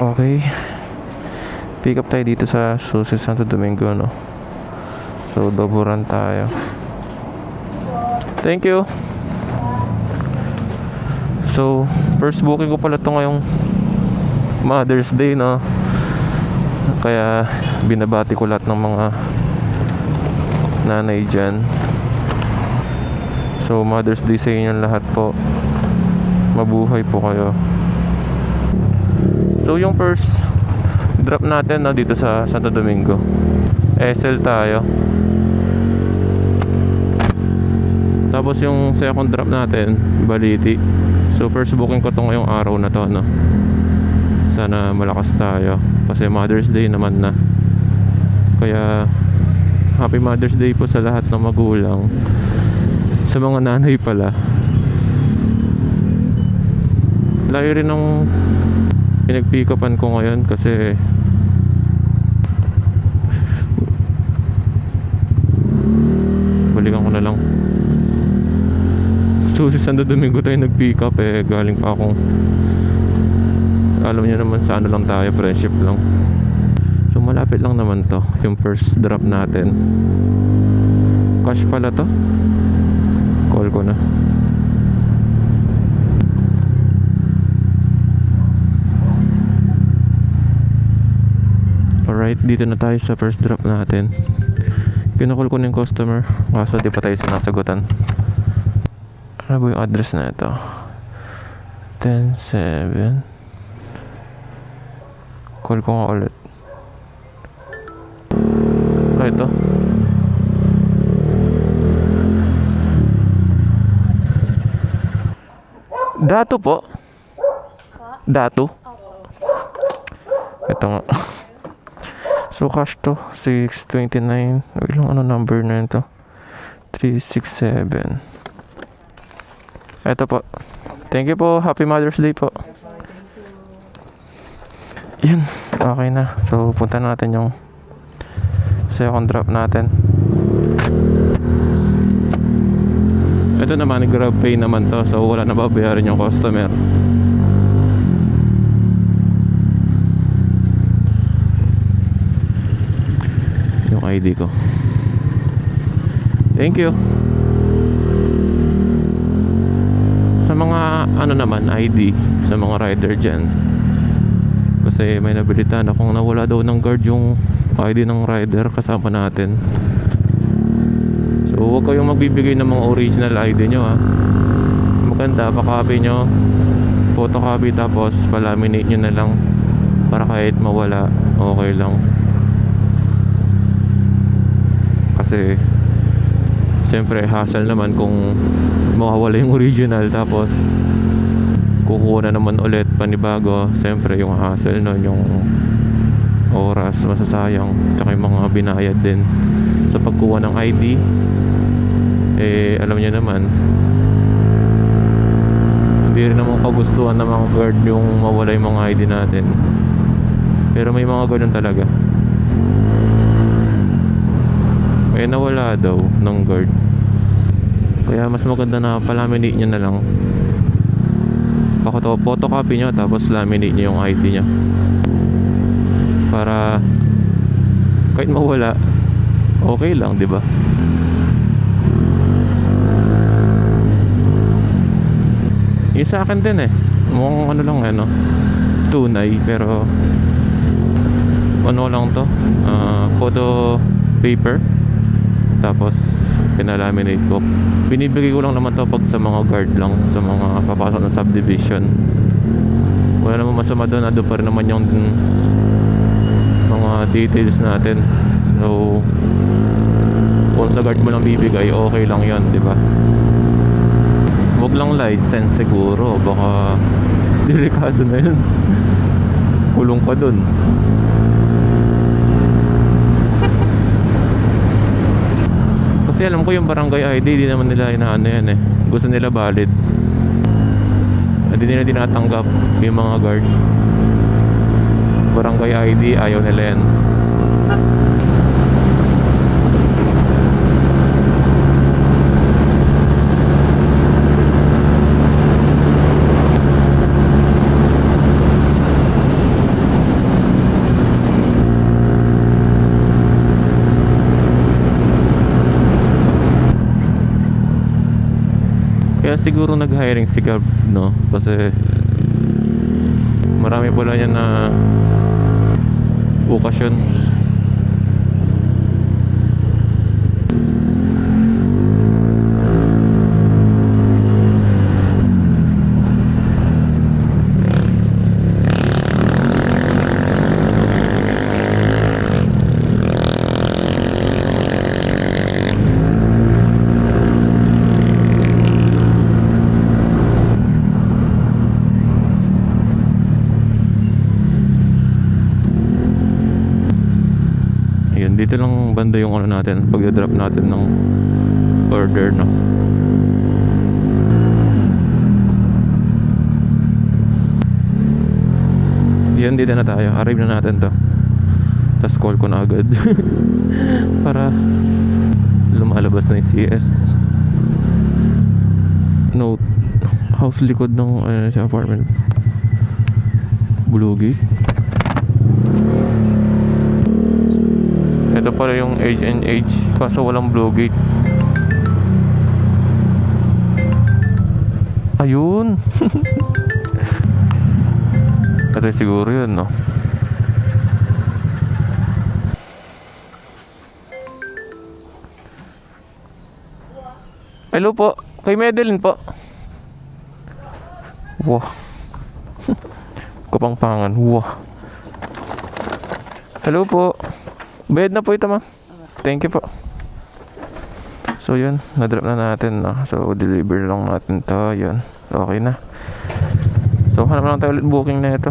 Okay. Pick up tayo dito sa Susi Santo Domingo, no? So, Doburan tayo. Thank you. So, first booking ko pala to ngayong Mother's Day, no? Kaya, binabati ko lahat ng mga nanay dyan. So, Mother's Day sa inyong lahat po. Mabuhay po kayo. So, yung first drop natin, no, dito sa Santo Domingo, SL tayo. Tapos yung second drop natin, Baliti. So first booking ko to ngayong araw na to, no? Sana malakas tayo kasi Mother's Day naman na. Kaya Happy Mother's Day po sa lahat ng magulang. Sa mga nanay pala, layo rin ng pinag-pick-upan ko ngayon kasi balikan ko na lang. So si Santo Domingo tayo nag-pick up galing pa akong, alam niyo naman sa ano lang tayo, friendship lang. So malapit lang naman to, yung first drop natin. Cash pala to. Call ko na. Alright, dito na tayo sa first drop natin. Kinukul ko na yung customer, kaso di pa tayo sinasagutan. Ano ba yung address na ito? 107. Call ko nga ulit. Ito. Dato po? Dato? Ito nga. So cash to 629. Ilang ano number na ito? 367. Ito po. Thank you po. Happy Mother's Day po. Yan. Okay na. So punta natin yung second drop natin. Ito naman, grab pay naman to. So wala na babayaran yung customer. Yung ID ko. Thank you. Sa mga ano naman, ID sa mga rider dyan, kasi may nabalitaan akong nawala daw ng guard yung ID ng rider kasama natin. So huwag kayong magbibigay ng mga original ID nyo, ha. Maganda, pa-copy nyo, photocopy, tapos pa-laminate nyo na lang para kahit mawala, okay lang. Kasi siyempre hassle naman kung mawawala yung original tapos kukuha na naman ulit panibago. Siyempre yung hassle nun, yung oras masasayang, tsaka yung mga binayad din sa pagkuha ng ID. Alam niyo naman, hindi rin naman kagustuhan ng mga guard yung mawala yung mga ID natin, pero may mga ganun talaga. Nawala daw ng guard, kaya mas maganda na pa-laminate nyo na lang. Photocopy nyo tapos laminate nyo yung ID nyo para kahit mawala, okay lang, di ba? Yung sa akin din mukhang ano lang, tunay, pero ano lang to, photo paper, tapos pinalaminate ko. Binibigay ko lang naman to pag sa mga guard lang, sa mga papasok ng subdivision. Wala naman masama doon, ando pa rin naman yung mga details natin. So kung sa guard mo lang bibigay, okay lang yon, di ba? Huwag lang license siguro, baka delikado na yun. Kulong ka dun. Kasi alam ko yung barangay ID, di naman nila inaano yan gusto nila valid. Hindi nila tinatanggap yung mga guard. Barangay ID, ayaw nila yan. siguro nag-hiring si Gab, no? Kasi marami pala yan na okasyon. Ayun, dito lang banda yung ano natin, pag-drop natin ng order, no? Yan, dito na tayo. Arrive na natin to. Tapos call ko na agad para lumalabas na yung CS. Note, house likod ng sa apartment. Blue Gate. Ito pala yung H&H, kaso walang Blue Gate. Ayun. Ito siguro yun, no? Hello po, kay Madeline po. Wow. Kapangpangan, wow. Hello po. Bayad na po ito, ma'am. Thank you po. So yun, na-drop na natin, no? So deliver lang natin to. Yun, okay na. So hanap lang tayo ulit booking na ito.